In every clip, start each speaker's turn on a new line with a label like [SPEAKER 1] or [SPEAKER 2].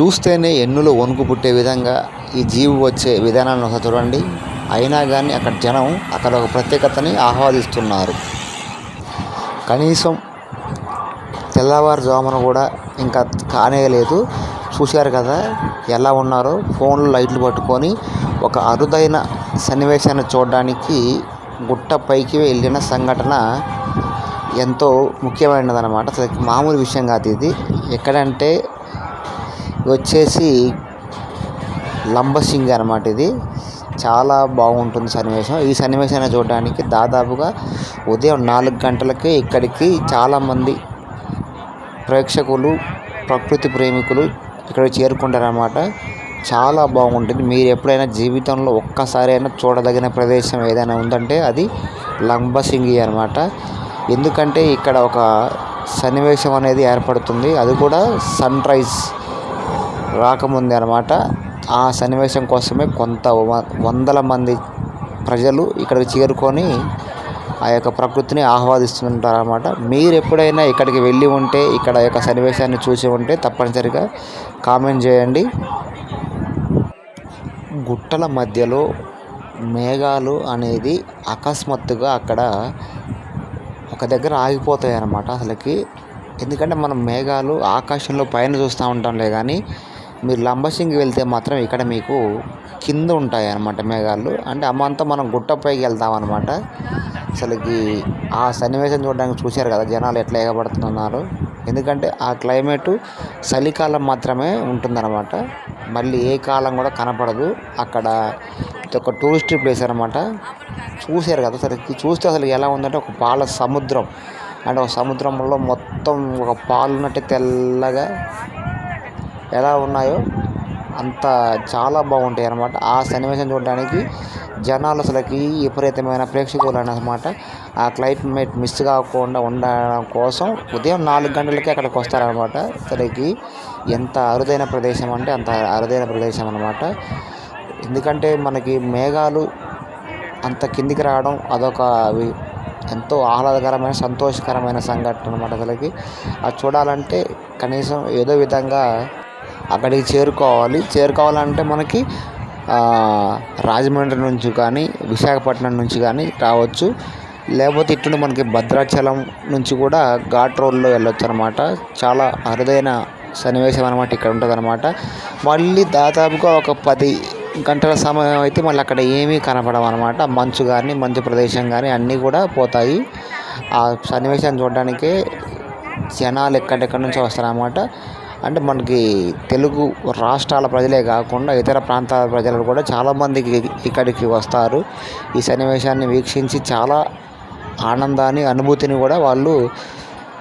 [SPEAKER 1] చూస్తేనే ఎన్నులో వణుకు పుట్టే విధంగా ఈ జీవి వచ్చే విధానాన్ని ఒకసారి చూడండి. అయినా కానీ అక్కడ జనం అక్కడ ఒక ప్రత్యేకతని ఆహ్వాదిస్తున్నారు. కనీసం తెల్లవారుజామున కూడా ఇంకా కానేయలేదు. చూశారు కదా ఎలా ఉన్నారో, ఫోన్లు లైట్లు పట్టుకొని ఒక అరుదైన సన్నివేశాన్ని చూడడానికి గుట్ట పైకి వెళ్ళిన సంఘటన ఎంతో ముఖ్యమైనదన్నమాట. అసలు మామూలు విషయం కాదు ఇది. ఎక్కడంటే వచ్చేసి లంబసింగి అనమాట. ఇది చాలా బాగుంటుంది సన్నివేశం. ఈ సన్నివేశాన్ని చూడడానికి దాదాపుగా ఉదయం 4 గంటలకే ఇక్కడికి చాలామంది ప్రేక్షకులు, ప్రకృతి ప్రేమికులు ఇక్కడికి చేరుకుంటారన్నమాట. చాలా బాగుంటుంది. మీరు ఎప్పుడైనా జీవితంలో ఒక్కసారైనా చూడదగిన ప్రదేశం ఏదైనా ఉందంటే అది లంబసింగి అనమాట. ఎందుకంటే ఇక్కడ ఒక సన్నివేశం అనేది ఏర్పడుతుంది. అది కూడా సన్ రైజ్ రాకముందే అనమాట. ఆ సన్నివేశం కోసమే కొంత వందల మంది ప్రజలు ఇక్కడికి చేరుకొని ఆ యొక్క ప్రకృతిని ఆహ్వాదిస్తుంటారన్నమాట. మీరు ఎప్పుడైనా ఇక్కడికి వెళ్ళి ఉంటే, ఇక్కడ యొక్క సన్నివేశాన్ని చూసి ఉంటే తప్పనిసరిగా కామెంట్ చేయండి. గుట్టల మధ్యలో మేఘాలు అనేది అకస్మాత్తుగా అక్కడ ఒక దగ్గర ఆగిపోతాయి అన్నమాట అసలుకి. ఎందుకంటే మనం మేఘాలు ఆకాశంలో పైన చూస్తూ ఉంటాంలే, కానీ మీరు లంబసింగి వెళ్తే మాత్రం ఇక్కడ మీకు కింద ఉంటాయి అన్నమాట మేఘాలు. అంటే అమ్మంతా మనం గుట్టపైకి వెళ్తాం అనమాట. అసలుకి ఆ సన్నివేశం చూడడానికి చూశారు కదా జనాలు ఎట్లా ఎగబడుతున్నారు. ఎందుకంటే ఆ క్లైమేటు చలికాలం మాత్రమే ఉంటుందన్నమాట. మళ్ళీ ఏ కాలం కూడా కనపడదు అక్కడ. ఇది ఒక టూరిస్ట్ ప్లేస్ అనమాట. చూశారు కదా అసలు. చూస్తే అసలు ఎలా ఉందంటే ఒక పాల సముద్రం. అంటే ఒక సముద్రంలో మొత్తం ఒక పాలు ఉన్నట్టే తెల్లగా ఎలా ఉన్నాయో అంత చాలా బాగుంటాయి అన్నమాట. ఆ సన్నివేశం చూడడానికి జనాలు అసలుకి విపరీతమైన ప్రేక్షకులు అన్నమాట. ఆ క్లైమేట్ మిస్ కాకుండా ఉండడం కోసం ఉదయం 4 గంటలకే అక్కడికి వస్తారనమాట. అసలుకి ఎంత అరుదైన ప్రదేశం అంటే అంత అరుదైన ప్రదేశం అనమాట. ఎందుకంటే మనకి మేఘాలు అంత కిందికి రావడం అదొక ఎంతో ఆహ్లాదకరమైన, సంతోషకరమైన సంఘటన అనమాట. అసలుకి అది చూడాలంటే కనీసం ఏదో విధంగా అక్కడికి చేరుకోవాలంటే మనకి రాజమండ్రి నుంచి కానీ, విశాఖపట్నం నుంచి కానీ రావచ్చు. లేకపోతే ఇట్లా మనకి భద్రాచలం నుంచి కూడా ఘాట్ రోడ్లో వెళ్ళొచ్చు అనమాట. చాలా అరుదైన సన్నివేశం అనమాట ఇక్కడ ఉంటుంది అనమాట. మళ్ళీ దాదాపుగా ఒక 10 గంటల సమయం అయితే మళ్ళీ అక్కడ ఏమీ కనపడవు అనమాట. మంచు కానీ, మంచు ప్రదేశం కానీ అన్నీ కూడా పోతాయి. ఆ సన్నివేశాన్ని చూడడానికే జనాలు ఎక్కడెక్కడి నుంచో వస్తారన్నమాట. అంటే మనకి తెలుగు రాష్ట్రాల ప్రజలే కాకుండా ఇతర ప్రాంతాల ప్రజలు కూడా చాలామందికి ఇక్కడికి వస్తారు. ఈ సన్నివేశాన్ని వీక్షించి చాలా ఆనందాన్ని, అనుభూతిని కూడా వాళ్ళు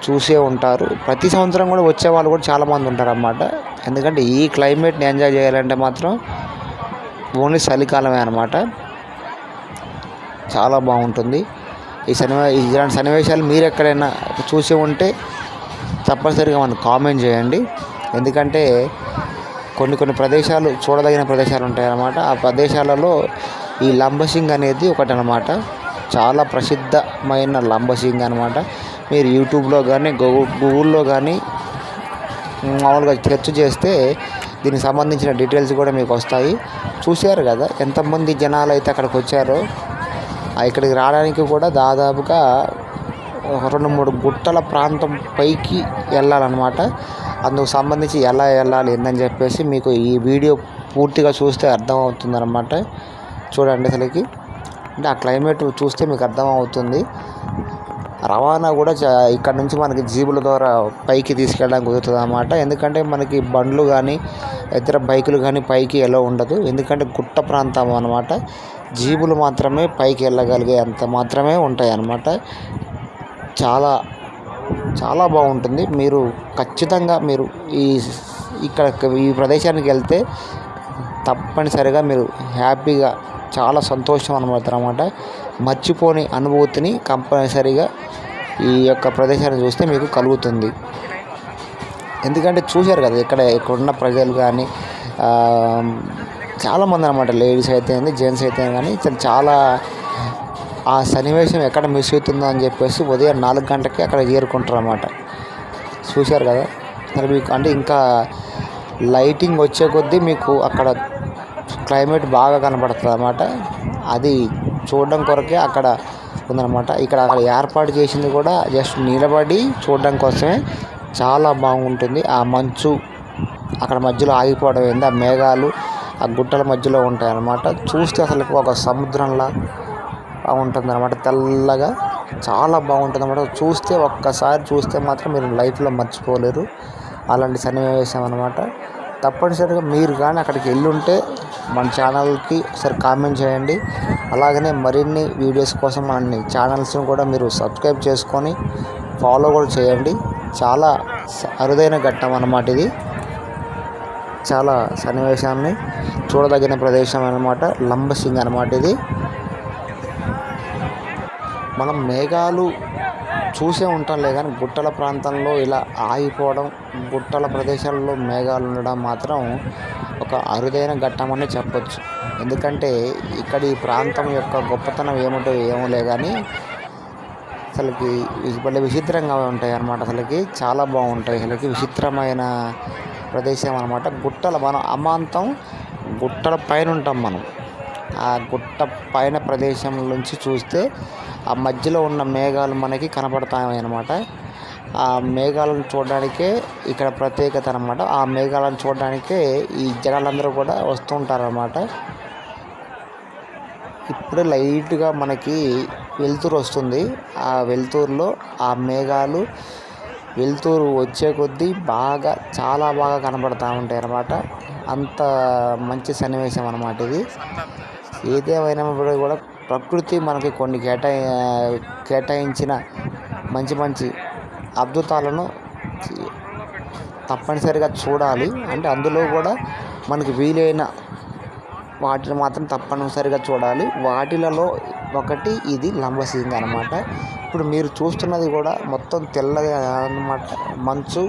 [SPEAKER 1] చూసే ఉంటారు. ప్రతి సంవత్సరం కూడా వచ్చే వాళ్ళు కూడా చాలామంది ఉంటారన్నమాట. ఎందుకంటే ఈ క్లైమేట్ని ఎంజాయ్ చేయాలంటే మాత్రం ఓన్లీ చలికాలమే అనమాట. చాలా బాగుంటుంది ఇలాంటి సన్నివేశాలు. మీరు ఎక్కడైనా చూసి ఉంటే తప్పనిసరిగా మనకు కామెంట్ చేయండి. ఎందుకంటే కొన్ని ప్రదేశాలు చూడదగిన ప్రదేశాలు ఉంటాయన్నమాట. ఆ ప్రదేశాలలో ఈ లంబసింగి అనేది ఒకటి అనమాట. చాలా ప్రసిద్ధమైన లంబసింగి అనమాట. మీరు యూట్యూబ్లో కానీ, గూగుల్లో కానీ మామూలుగా సెర్చ్ చేస్తే దీనికి సంబంధించిన డీటెయిల్స్ కూడా మీకు వస్తాయి. చూశారు కదా ఎంతమంది జనాలు అయితే అక్కడికి వచ్చారో. ఇక్కడికి రావడానికి కూడా దాదాపుగా 2-3 గుట్టల ప్రాంతం పైకి వెళ్ళాలన్నమాట. అందుకు సంబంధించి ఎలా వెళ్ళాలి ఏందని చెప్పేసి మీకు ఈ వీడియో పూర్తిగా చూస్తే అర్థమవుతుందన్నమాట. చూడండి అసలుకి. అంటే ఆ క్లైమేట్ చూస్తే మీకు అర్థమవుతుంది. రవాణా కూడా ఇక్కడ నుంచి మనకి జీబుల ద్వారా పైకి తీసుకెళ్ళడానికి కుదురుతుంది అన్నమాట. ఎందుకంటే మనకి బండ్లు కానీ, ఇతర బైకులు కానీ పైకి ఎలా ఉండదు. ఎందుకంటే గుట్ట ప్రాంతం అన్నమాట. జీబులు మాత్రమే పైకి వెళ్ళగలిగే అంత మాత్రమే ఉంటాయి అన్నమాట. చాలా చాలా బాగుంటుంది. మీరు ఖచ్చితంగా మీరు ఈ ప్రదేశానికి వెళ్తే తప్పనిసరిగా మీరు హ్యాపీగా చాలా సంతోషం అన్నమాట. మర్చిపోని అనుభూతిని కంపల్సరిగా ఈ యొక్క ప్రదేశాన్ని చూస్తే మీకు కలుగుతుంది. ఎందుకంటే చూశారు కదా ఇక్కడున్న ప్రజలు కానీ చాలామంది అనమాట. లేడీస్ అయితే జెంట్స్ అయితే కానీ చాలా ఆ సన్నివేశం ఎక్కడ మిస్ అవుతుందో అని చెప్పేసి ఉదయం 4 గంటలకి అక్కడ చేరుకుంటారు అన్నమాట. చూశారు కదా మరి మీకు. అంటే ఇంకా లైటింగ్ వచ్చే కొద్దీ మీకు అక్కడ క్లైమేట్ బాగా కనపడుతుంది అన్నమాట. అది చూడడం కొరకే అక్కడ ఉందన్నమాట. అక్కడ ఏర్పాటు చేసింది కూడా జస్ట్ నిలబడి చూడడం కోసమే. చాలా బాగుంటుంది. ఆ మంచు అక్కడ మధ్యలో ఆగిపోవడం ఏంది, ఆ మేఘాలు ఆ గుట్టల మధ్యలో ఉంటాయి అన్నమాట. చూస్తే అసలు ఒక సముద్రంలా ఉంటుంది అన్నమాట, తెల్లగా. చాలా బాగుంటుంది అన్నమాట. ఒక్కసారి చూస్తే మాత్రం మీరు లైఫ్లో మర్చిపోలేరు. అలాంటి సన్నివేశం అన్నమాట. తప్పనిసరిగా మీరు కానీ అక్కడికి వెళ్ళుంటే మన ఛానల్కి ఒకసారి కామెంట్ చేయండి. అలాగనే మరిన్ని వీడియోస్ కోసం మన ఛానల్స్ని కూడా మీరు సబ్స్క్రైబ్ చేసుకొని ఫాలో కూడా చేయండి. చాలా అరుదైన ఘట్టం అన్నమాట ఇది. చాలా సన్నివేశాన్ని చూడదగిన ప్రదేశం అన్నమాట. లంబసింగి అన్నమాట ఇది. మనం మేఘాలు చూసే ఉంటాంలే కానీ గుట్టల ప్రాంతంలో ఇలా ఆగిపోవడం, గుట్టల ప్రదేశాల్లో మేఘాలు ఉండడం మాత్రం ఒక అరుదైన ఘట్టం అని చెప్పొచ్చు. ఎందుకంటే ఇక్కడ ఈ ప్రాంతం యొక్క గొప్పతనం ఏమిటో ఏమోలే కానీ అసలుకి భలే విచిత్రంగా ఉంటాయి అన్నమాట. చాలా బాగుంటాయి. విచిత్రమైన ప్రదేశం అన్నమాట. మనం అమాంతం గుట్టల పైన ఉంటాం. మనం ఆ గుట్ట పైన ప్రదేశం నుంచి చూస్తే ఆ మధ్యలో ఉన్న మేఘాలు మనకి కనపడతాయి అన్నమాట. ఆ మేఘాలను చూడడానికే ఇక్కడ ప్రత్యేకత అన్నమాట. ఆ మేఘాలను చూడడానికే ఈ జనాలందరూ కూడా వస్తూ ఉంటారన్నమాట. ఇప్పుడు లైట్గా మనకి వెలుతురు వస్తుంది. ఆ వెలుతురులో ఆ మేఘాలు వెలుతురు వచ్చే కొద్దీ చాలా బాగా కనపడతూ ఉంటాయి అన్నమాట. అంత మంచి సన్నివేశం అన్నమాట ఇది. ఏదేమైనప్పుడు కూడా ప్రకృతి మనకి కొన్ని కేటాయించిన మంచి అద్భుతాలను తప్పనిసరిగా చూడాలి. అంటే అందులో కూడా మనకి వీలైన వాటిని మాత్రం తప్పనిసరిగా చూడాలి. వాటిలలో ఒకటి ఇది లంబసింగి అన్నమాట. ఇప్పుడు మీరు చూస్తున్నది కూడా మొత్తం తెల్లగా అన్నమాట, మంచు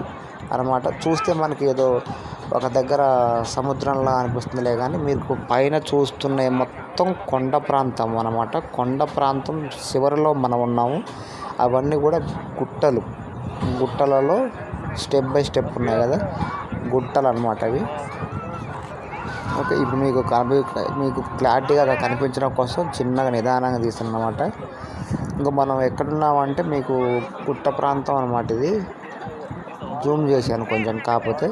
[SPEAKER 1] అన్నమాట. చూస్తే మనకి ఏదో ఒక దగ్గర సముద్రంలా అనిపిస్తుందిలే కానీ మీరు పైన చూస్తున్న మొత్తం కొండ ప్రాంతం అన్నమాట. కొండ ప్రాంతం చివరిలో మనం ఉన్నాము. అవన్నీ కూడా గుట్టలలో స్టెప్ బై స్టెప్ ఉన్నాయి కదా, గుట్టలు అన్నమాట అవి. ఓకే, ఇప్పుడు మీకు క్లారిటీగా కనిపించడం కోసం చిన్నగా నిదానంగా తీస్తున్నమాట. ఇంకా మనం ఎక్కడున్నామంటే మీకు గుట్ట ప్రాంతం అన్నమాట. ఇది జూమ్ చేశాను కొంచెం, కాకపోతే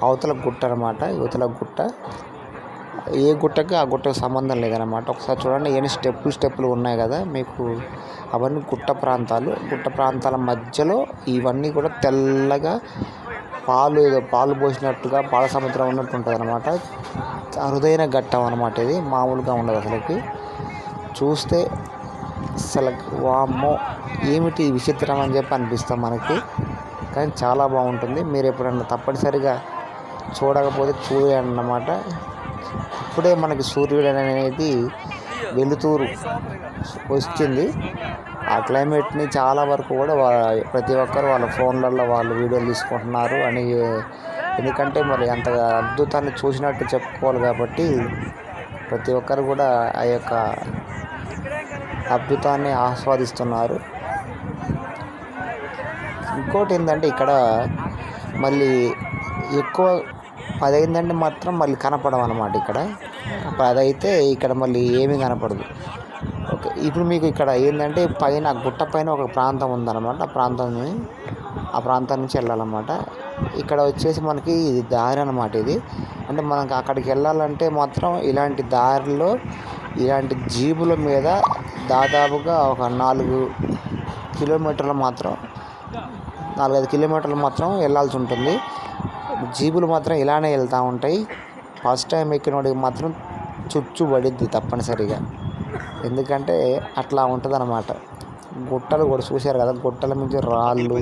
[SPEAKER 1] అవతల గుట్ట అన్నమాట. యువతల గుట్ట, ఏ గుట్టకి ఆ గుట్టకు సంబంధం లేదన్నమాట. ఒకసారి చూడండి, ఎన్ని స్టెప్పులు ఉన్నాయి కదా మీకు, అవన్నీ గుట్ట ప్రాంతాల మధ్యలో ఇవన్నీ కూడా తెల్లగా పాలు పోసినట్టుగా పాల సముద్రం ఉన్నట్టు ఉంటుంది అన్నమాట. అరుదైన ఘట్టం అన్నమాట ఇది, మామూలుగా ఉండదు చూస్తే వామ్మో ఏమిటి విచిత్రం అని చెప్పి అనిపిస్తాం మనకి. కానీ చాలా బాగుంటుంది. మీరు ఎప్పుడన్నా తప్పనిసరిగా చూడకపోతే చూడండి అన్నమాట. ఇప్పుడే మనకి సూర్యుడు అనేది వెలుతురు వచ్చింది. ఆ క్లైమేట్ని చాలా వరకు కూడా ప్రతి ఒక్కరు వాళ్ళ ఫోన్లలో వాళ్ళు వీడియోలు తీసుకుంటున్నారు అని. ఎందుకంటే మరి అంత అద్భుతాన్ని చూసినట్టు చెప్పుకోవాలి కాబట్టి ప్రతి ఒక్కరు కూడా ఆ యొక్క అద్భుతాన్ని ఆస్వాదిస్తున్నారు. ఇంకోటి ఏంటంటే ఇక్కడ మళ్ళీ ఎక్కువ 10 అయిందంటే మాత్రం మళ్ళీ కనపడవు అన్నమాట. ఇక్కడ 10 అయితే ఇక్కడ మళ్ళీ ఏమీ కనపడదు. ఓకే, ఇప్పుడు మీకు ఇక్కడ ఏంటంటే పైన గుట్ట పైన ఒక ప్రాంతం ఉందన్నమాట. ఆ ప్రాంతం నుంచి వెళ్ళాలన్నమాట. ఇక్కడ వచ్చేసి మనకి ఇది దారి అన్నమాట. ఇది అంటే మనకు అక్కడికి వెళ్ళాలంటే మాత్రం ఇలాంటి దారిలో ఇలాంటి జీబుల మీద దాదాపుగా ఒక 4-5 కిలోమీటర్లు మాత్రం వెళ్ళాల్సి ఉంటుంది. జీబులు మాత్రం ఇలానే వెళ్తూ ఉంటాయి. ఫస్ట్ టైం ఎక్కినోడికి మాత్రం చుచ్చుబడిద్ది తప్పనిసరిగా. ఎందుకంటే అట్లా ఉంటుంది అన్నమాట. గుట్టలు కూడా చూశారు కదా, గుట్టల నుంచి రాళ్ళు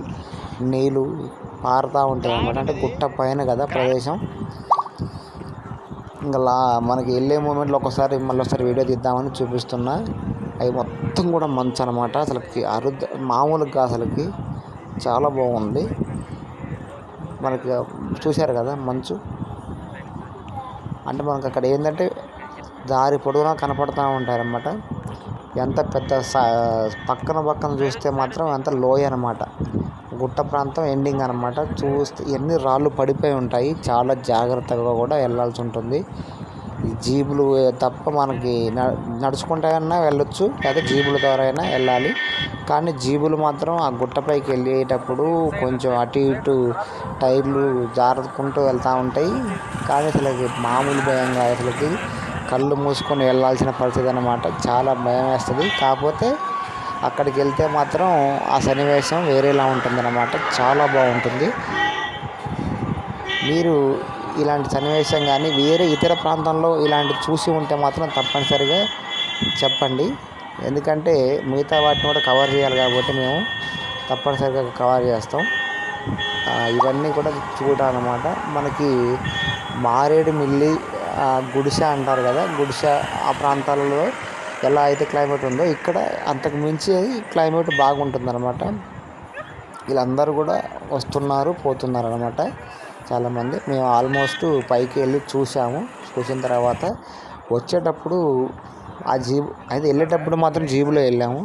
[SPEAKER 1] నీళ్ళు పారుతూ ఉంటాయి అన్నమాట. అంటే గుట్ట పైన కదా ప్రదేశం. ఇంకా మనకి వెళ్ళే మూమెంట్లో మళ్ళీ ఒకసారి వీడియో తీద్దామని చూపిస్తున్నా. అవి మొత్తం కూడా మంచు అన్నమాట. మామూలుగా చాలా బాగుంది. మనకి చూశారు కదా మంచు. అంటే మనకు అక్కడ ఏంటంటే దారి పొడవునా కనపడుతూ ఉంటారన్నమాట. ఎంత పెద్ద పక్కన చూస్తే మాత్రం అంత లోయ అన్నమాట. గుట్ట ప్రాంతం ఎండింగ్ అనమాట. చూస్తే ఎన్ని రాళ్ళు పడిపోయి ఉంటాయి. చాలా జాగ్రత్తగా కూడా వెళ్ళాల్సి ఉంటుంది. ఈ జీబులు తప్ప మనకి నడుచుకుంటానన్నా వెళ్ళొచ్చు, లేదా జీబుల ద్వారా అయినా వెళ్ళాలి. కానీ జీబులు మాత్రం ఆ గుట్టపైకి వెళ్ళేటప్పుడు కొంచెం అటు ఇటు టైర్లు జారుకుంటూ వెళ్తూ ఉంటాయి. కానీ అసలుకి మామూలు భయం కాదు, అసలుకి కళ్ళు మూసుకొని వెళ్ళాల్సిన పరిస్థితి అన్నమాట. చాలా భయం వేస్తుంది. కాకపోతే అక్కడికి వెళ్తే మాత్రం ఆ సన్నివేశం వేరేలా ఉంటుందన్నమాట. చాలా బాగుంటుంది. మీరు ఇలాంటి సన్నివేశం కానీ వేరే ఇతర ప్రాంతంలో ఇలాంటి చూసి ఉంటే మాత్రం తప్పనిసరిగా చెప్పండి. ఎందుకంటే మిగతా వాటిని కూడా కవర్ చేయాలి కాబట్టి మేము తప్పనిసరిగా కవర్ చేస్తాం. ఇవన్నీ కూడా చూడాలన్నమాట. మనకి మారేడుమిల్లి, గుడిసె అంటారు కదా, గుడిసె ఆ ప్రాంతాలలో ఎలా అయితే క్లైమేట్ ఉందో ఇక్కడ అంతకు మించి క్లైమేట్ బాగుంటుందన్నమాట. వీళ్ళందరూ కూడా వస్తున్నారు, పోతున్నారు అనమాట చాలామంది. మేము ఆల్మోస్ట్ పైకి వెళ్ళి చూసిన తర్వాత వచ్చేటప్పుడు ఆ జీబు అయితే వెళ్ళేటప్పుడు మాత్రం జీబులో వెళ్ళాము.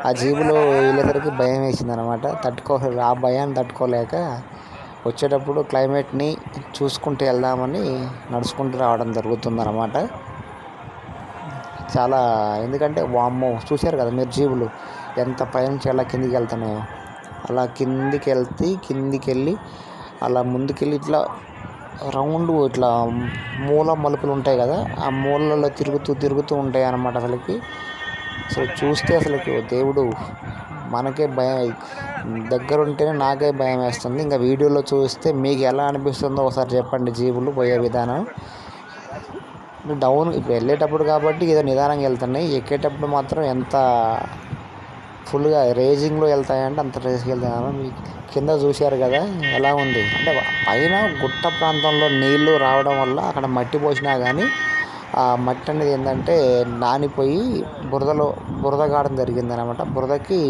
[SPEAKER 1] ఆ జీబులో వెళ్ళేసరికి భయం వేసింది అనమాట. ఆ భయాన్ని తట్టుకోలేక వచ్చేటప్పుడు క్లైమేట్ని చూసుకుంటూ వెళ్దామని నడుచుకుంటూ రావడం జరుగుతుందన్నమాట. చాలా ఎందుకంటే వామ్మో, చూశారు కదా మీరు జీబులు ఎంత పైనుంచి ఎలా కిందికి వెళ్తున్నాయో. అలా కిందికి వెళ్ళి అలా ముందుకెళ్ళి ఇట్లా రౌండ్ ఇట్లా మూల మలుపులు ఉంటాయి కదా, ఆ మూలలో తిరుగుతూ ఉంటాయి అన్నమాట. అసలు చూస్తే అసలుకి దేవుడు మనకే భయం, దగ్గరుంటేనే నాకే భయం వేస్తుంది. ఇంకా వీడియోలో చూస్తే మీకు ఎలా అనిపిస్తుందో ఒకసారి చెప్పండి. జీబులు పోయే విధానం డౌన్ ఇప్పుడు వెళ్ళేటప్పుడు కాబట్టి ఏదో నిదానంగా వెళ్తున్నాయి. ఎక్కేటప్పుడు మాత్రం ఎంత ఫుల్గా రేజింగ్లో వెళ్తాయంటే అంత రేస్కి వెళ్తాను. కింద చూశారు కదా ఎలా ఉంది అంటే, పైన గుట్ట ప్రాంతంలో నీళ్లు రావడం వల్ల అక్కడ మట్టి పోసినా కానీ ఆ మట్టి అనేది ఏంటంటే నానిపోయి బురద కావడం జరిగింది అనమాట. బురదకి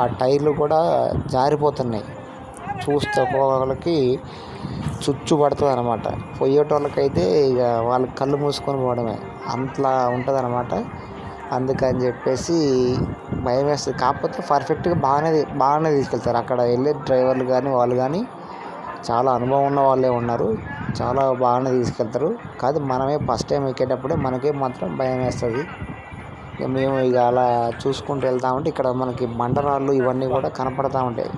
[SPEAKER 1] ఆ టైర్లు కూడా జారిపోతున్నాయి. చూస్తే ఒక్కొక్కరికి చుచ్చు పడుతుంది అనమాట. పోయేటోళ్ళకైతే ఇక వాళ్ళకి కళ్ళు మూసుకొని పోవడమే అంతలా ఉంటుంది అనమాట. అందుకని చెప్పేసి భయం వేస్తుంది. కాకపోతే పర్ఫెక్ట్గా బాగానే తీసుకెళ్తారు. అక్కడ వెళ్ళే డ్రైవర్లు కానీ వాళ్ళు కానీ చాలా అనుభవం ఉన్న వాళ్ళే ఉన్నారు. చాలా బాగానే తీసుకెళ్తారు. కాదు మనమే ఫస్ట్ టైం ఎక్కేటప్పుడే మనకే మాత్రం భయం వేస్తుంది. మేము ఇక అలా చూసుకుంటూ వెళ్తామంటే ఇక్కడ మనకి బండరాళ్ళు ఇవన్నీ కూడా కనపడతూ ఉంటాయి.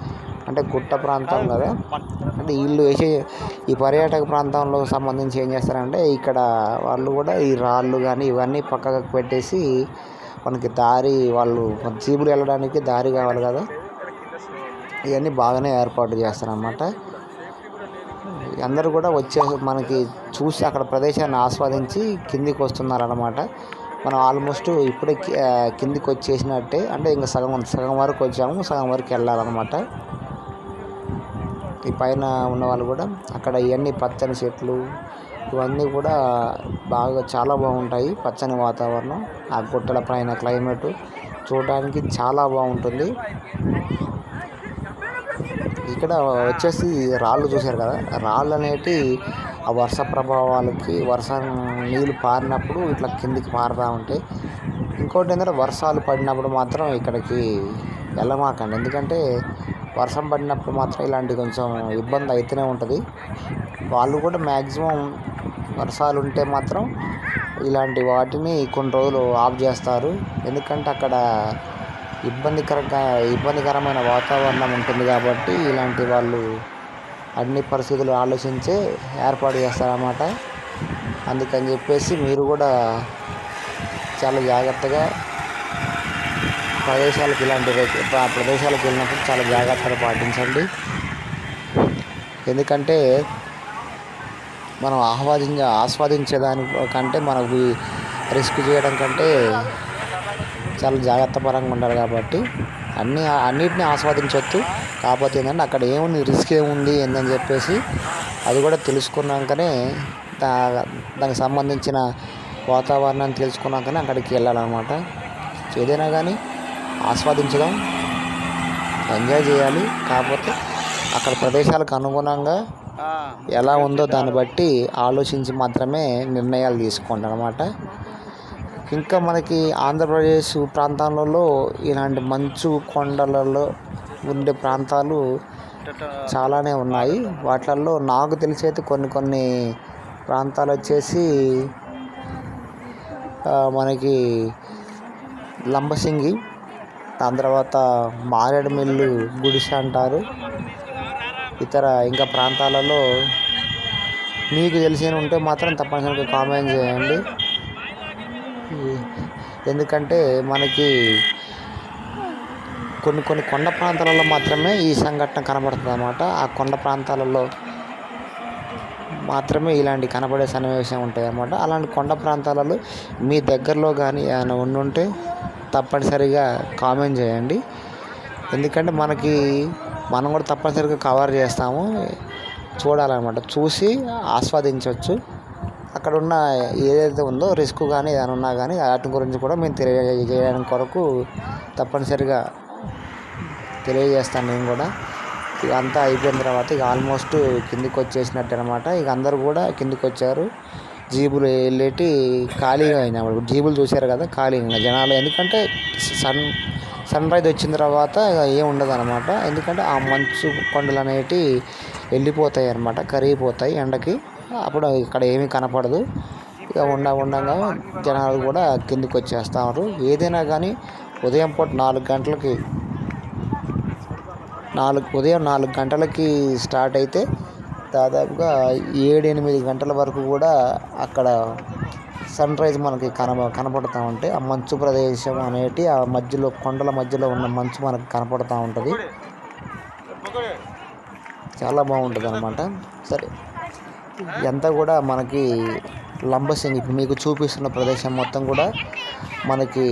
[SPEAKER 1] అంటే గుట్ట ప్రాంతం కదా, అంటే వీళ్ళు వేసే ఈ పర్యాటక ప్రాంతంలో సంబంధించి ఏం చేస్తారంటే ఇక్కడ వాళ్ళు కూడా ఈ రాళ్ళు కానీ ఇవన్నీ పక్కకు పెట్టేసి మనకి వాళ్ళు జీబులు వెళ్ళడానికి దారి కావాలి కదా, ఇవన్నీ బాగానే ఏర్పాటు చేస్తారన్నమాట. అందరూ కూడా మనకి చూసి అక్కడ ప్రదేశాన్ని ఆస్వాదించి కిందికి వస్తున్నారన్నమాట. మనం ఆల్మోస్ట్ ఇప్పుడే కిందికి వచ్చేసినట్టే, అంటే ఇంకా సగం వరకు వచ్చాము, సగం వరకు వెళ్ళాలన్నమాట. ఈ పైన ఉన్న వాళ్ళు కూడా అక్కడ ఇవన్నీ పచ్చని చెట్లు ఇవన్నీ కూడా చాలా బాగుంటాయి. పచ్చని వాతావరణం, ఆ గుట్టల పైన క్లైమేట్ చూడడానికి చాలా బాగుంటుంది. ఇక్కడ వచ్చేసి రాళ్ళు చూశారు కదా, రాళ్ళు అనేటి ఆ వర్ష ప్రభావాలకి నీళ్ళు పారినప్పుడు ఇట్లా కిందికి పారుతూ ఉంటాయి. ఇంకోటి ఏంటంటే వర్షాలు పడినప్పుడు మాత్రం ఇక్కడికి వెళ్ళమాకండి. ఎందుకంటే వర్షం పడినప్పుడు మాత్రం ఇలాంటి కొంచెం ఇబ్బంది అయితేనే ఉంటుంది. వాళ్ళు కూడా మ్యాక్సిమం వర్షాలు ఉంటే మాత్రం ఇలాంటి వాటిని కొన్ని రోజులు ఆఫ్ చేస్తారు. ఎందుకంటే అక్కడ ఇబ్బందికరమైన వాతావరణం ఉంటుంది కాబట్టి ఇలాంటి వాళ్ళు అన్ని పరిస్థితులు ఆలోచించే ఏర్పాటు చేస్తారన్నమాట. అందుకని చెప్పేసి మీరు కూడా చాలా జాగ్రత్తగా ఇలాంటి ప్రదేశాలకు వెళ్ళినప్పుడు చాలా జాగ్రత్తలు పాటించండి. ఎందుకంటే మనం ఆస్వాదించేదాని కంటే మనకు రిస్క్ చేయడం కంటే చాలా జాగ్రత్త పరంగా ఉండాలి కాబట్టి అన్నిటిని ఆస్వాదించవచ్చు. కాకపోతే ఏంటంటే అక్కడ ఏముంది, రిస్క్ ఏముంది ఏందని చెప్పేసి అది కూడా తెలుసుకున్నాకనే దానికి సంబంధించిన వాతావరణాన్ని తెలుసుకున్నాకనే అక్కడికి వెళ్ళాలన్నమాట. ఏదైనా కానీ ఆస్వాదించడం, ఎంజాయ్ చేయాలి. కాకపోతే అక్కడ ప్రదేశాలకు అనుగుణంగా ఎలా ఉందో దాన్ని బట్టి ఆలోచించి మాత్రమే నిర్ణయాలు తీసుకోండి అన్నమాట. ఇంకా మనకి ఆంధ్రప్రదేశ్ ప్రాంతాలలో ఇలాంటి మంచు కొండలలో ఉండే ప్రాంతాలు చాలానే ఉన్నాయి. వాటిల్లో నాకు తెలిసి అయితే కొన్ని ప్రాంతాలు వచ్చేసి మనకి లంబసింగి, దాని తర్వాత మారేడుమిల్లు గుడిసె అంటారు. ఇతర ఇంకా ప్రాంతాలలో మీకు తెలిసి ఉంటే మాత్రం తప్పనిసరిగా కామెంట్ చేయండి. ఎందుకంటే మనకి కొన్ని కొండ ప్రాంతాలలో మాత్రమే ఈ సంఘటన కనబడుతుంది అన్నమాట. ఆ కొండ ప్రాంతాలలో మాత్రమే ఇలాంటి కనబడే సన్నివేశం ఉంటాయి అన్నమాట. అలాంటి కొండ ప్రాంతాలలో మీ దగ్గరలో కానీ ఏమైనా ఉండుంటే తప్పనిసరిగా కామెంట్ చేయండి. ఎందుకంటే మనం కూడా తప్పనిసరిగా కవర్ చేస్తాము, చూడాలన్నమాట. చూసి ఆస్వాదించవచ్చు. అక్కడ ఉన్న ఏదైతే ఉందో రిస్క్ కానీ ఏదైనా ఉన్నా కానీ వాటి గురించి కూడా మేము తెలియజేయడానికి కొరకు తప్పనిసరిగా తెలియజేస్తాను నేను కూడా. ఇక అంతా అయిపోయిన తర్వాత ఇక ఆల్మోస్ట్ కిందికి వచ్చేసినట్టు అనమాట. ఇక అందరూ కూడా కిందికి వచ్చారు. జీబులు వెళ్ళేటి ఖాళీగా అయినాయి. జీబులు చూశారు కదా, ఖాళీగా జనాలు. ఎందుకంటే సన్ రైజ్ వచ్చిన తర్వాత ఏం ఉండదు అనమాట. ఎందుకంటే ఆ మంచు కొండలు అనేవి వెళ్ళిపోతాయి అన్నమాట, కరిగిపోతాయి ఎండకి. అప్పుడు ఇక్కడ ఏమీ కనపడదు. ఇక ఉండగా జనాలు కూడా కిందికి వచ్చేస్తారు. ఏదైనా కానీ ఉదయం పూట 4 గంటలకి స్టార్ట్ అయితే దాదాపుగా 7-8 గంటల వరకు కూడా అక్కడ సన్ రైజ్ మనకి కనపడుతూ ఉంటాయి. ఆ మంచు ప్రదేశం అనేటి ఆ మధ్యలో, కొండల మధ్యలో ఉన్న మంచు మనకు కనపడుతూ ఉంటుంది. చాలా బాగుంటుంది అన్నమాట. సరే, ఎంత కూడా మనకి లంబసింగి ఇప్పుడు మీకు చూపిస్తున్న ప్రదేశం మొత్తం కూడా మనకి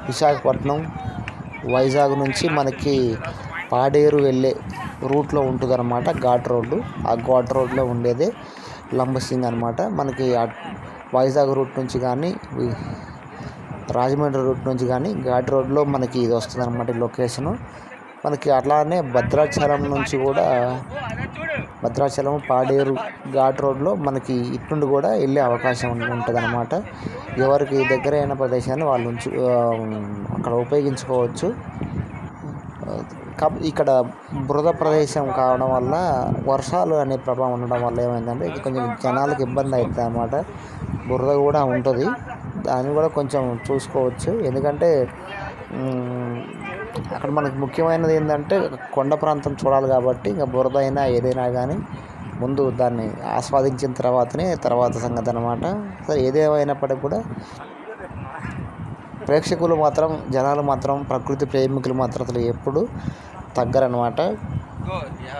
[SPEAKER 1] విశాఖపట్నం, వైజాగ్ నుంచి మనకి పాడేరు వెళ్ళే రూట్లో ఉంటుంది అన్నమాట. ఘాట్ రోడ్డు. ఆ ఘాట్ రోడ్లో ఉండేదే లంబసింగి అనమాట. మనకి వైజాగ్ రూట్ నుంచి కానీ రాజమండ్రి రూట్ నుంచి కానీ ఘాట్ రోడ్లో మనకి ఇది వస్తుంది అనమాట లొకేషను. మనకి అట్లానే భద్రాచలం నుంచి కూడా, భద్రాచలం పాడేరు ఘాట్ రోడ్లో మనకి ఇట్నుండి కూడా వెళ్ళే అవకాశం ఉంటుంది అనమాట. ఎవరికి దగ్గరైన ప్రదేశాన్ని వాళ్ళు అక్కడ ఉపయోగించుకోవచ్చు. ఇక్కడ బురద ప్రదేశం కావడం వల్ల, వర్షాలు అనే ప్రభావం ఉండడం వల్ల ఏమైందంటే కొంచెం జనాలకు ఇబ్బంది అవుతుంది అన్నమాట. బురద కూడా ఉంటుంది, దాన్ని కూడా కొంచెం చూసుకోవచ్చు. ఎందుకంటే అక్కడ మనకు ముఖ్యమైనది ఏంటంటే కొండ ప్రాంతం చూడాలి కాబట్టి, ఇంకా బురద అయినా ఏదైనా కానీ ముందు దాన్ని ఆస్వాదించిన తర్వాత సంగతి అన్నమాట. సరే, ఏదేమైనప్పటికీ కూడా ప్రేక్షకులు మాత్రం, జనాలు మాత్రం, ప్రకృతి ప్రేమికులు మాత్రం అసలు ఎప్పుడు తగ్గరనమాట.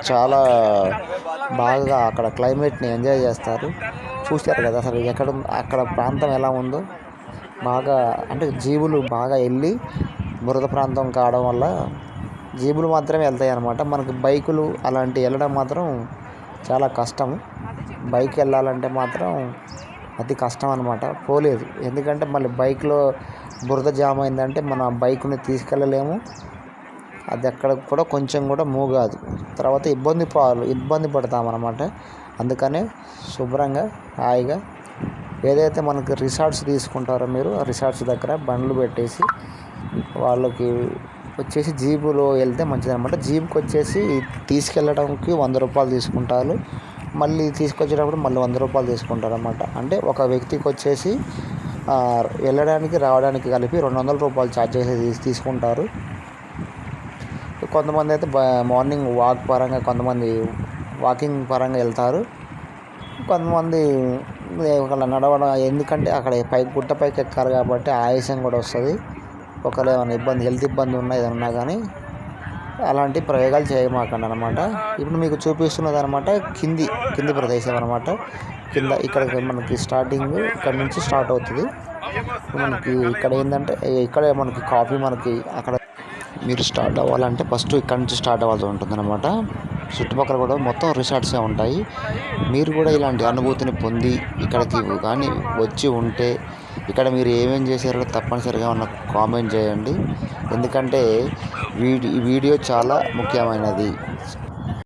[SPEAKER 1] చాలా బాగా అక్కడ క్లైమేట్ని ఎంజాయ్ చేస్తారు. చూశారు కదా అసలు అక్కడ ప్రాంతం ఎలా ఉందో. బాగా అంటే జీబులు బాగా వెళ్ళి బురద ప్రాంతం కావడం వల్ల జీబులు మాత్రమే వెళ్తాయి అన్నమాట. మనకి బైకులు అలాంటివి వెళ్ళడం మాత్రం చాలా కష్టం. బైక్ వెళ్ళాలంటే మాత్రం అతి కష్టం అన్నమాట, పోలేదు. ఎందుకంటే మళ్ళీ బైక్లో బురద జామ్ అయిందంటే మన బైక్ని తీసుకెళ్ళలేము. అది అక్కడ కూడా కొంచెం కూడా మూవ్ కాదు. తర్వాత ఇబ్బంది పడతామన్నమాట. అందుకనే శుభ్రంగా హాయిగా ఏదైతే మనకి రిసార్ట్స్ తీసుకుంటారో మీరు, ఆ రిసార్ట్స్ దగ్గర బండ్లు పెట్టేసి వాళ్ళకి వచ్చేసి జీబులో వెళ్తే మంచిది అనమాట. జీప్కి వచ్చేసి తీసుకెళ్ళడానికి 100 రూపాయలు తీసుకుంటారు. మళ్ళీ తీసుకొచ్చేటప్పుడు మళ్ళీ 100 రూపాయలు తీసుకుంటారు అన్నమాట. అంటే ఒక వ్యక్తికి వచ్చేసి వెళ్ళడానికి రావడానికి కలిపి 200 రూపాయలు ఛార్జ్ చేసి తీసుకుంటారు. కొంతమంది అయితే మార్నింగ్ వాక్ పరంగా, కొంతమంది వాకింగ్ పరంగా వెళ్తారు. కొంతమంది నడవడం, ఎందుకంటే అక్కడ గుట్టపైకి ఎక్కారు కాబట్టి ఆయాసం కూడా వస్తుంది. ఒకవేళ ఏమైనా హెల్త్ ఇబ్బంది ఉన్నా ఏదైనా ఉన్నా కానీ అలాంటి ప్రయోగాలు చేయమాకండి అనమాట. ఇప్పుడు మీకు చూపిస్తున్నది అనమాట కింది ప్రదేశం అనమాట. ఇక్కడ మనకి స్టార్టింగ్ ఇక్కడ నుంచి స్టార్ట్ అవుతుంది. మనకి ఇక్కడ ఏంటంటే ఇక్కడే మనకి కాఫీ, మనకి అక్కడ మీరు స్టార్ట్ అవ్వాలంటే ఫస్ట్ ఇక్కడ నుంచి స్టార్ట్ అవ్వాల్సి ఉంటుంది అనమాట. చుట్టుపక్కల కూడా మొత్తం రిసార్ట్సే ఉంటాయి. మీరు కూడా ఇలాంటి అనుభూతిని పొంది ఇక్కడికి కానీ వచ్చి ఉంటే ఇక్కడ మీరు ఏమేం చేశారో తప్పనిసరిగా నాకు కామెంట్ చేయండి. ఎందుకంటే ఈ వీడియో చాలా ముఖ్యమైనది.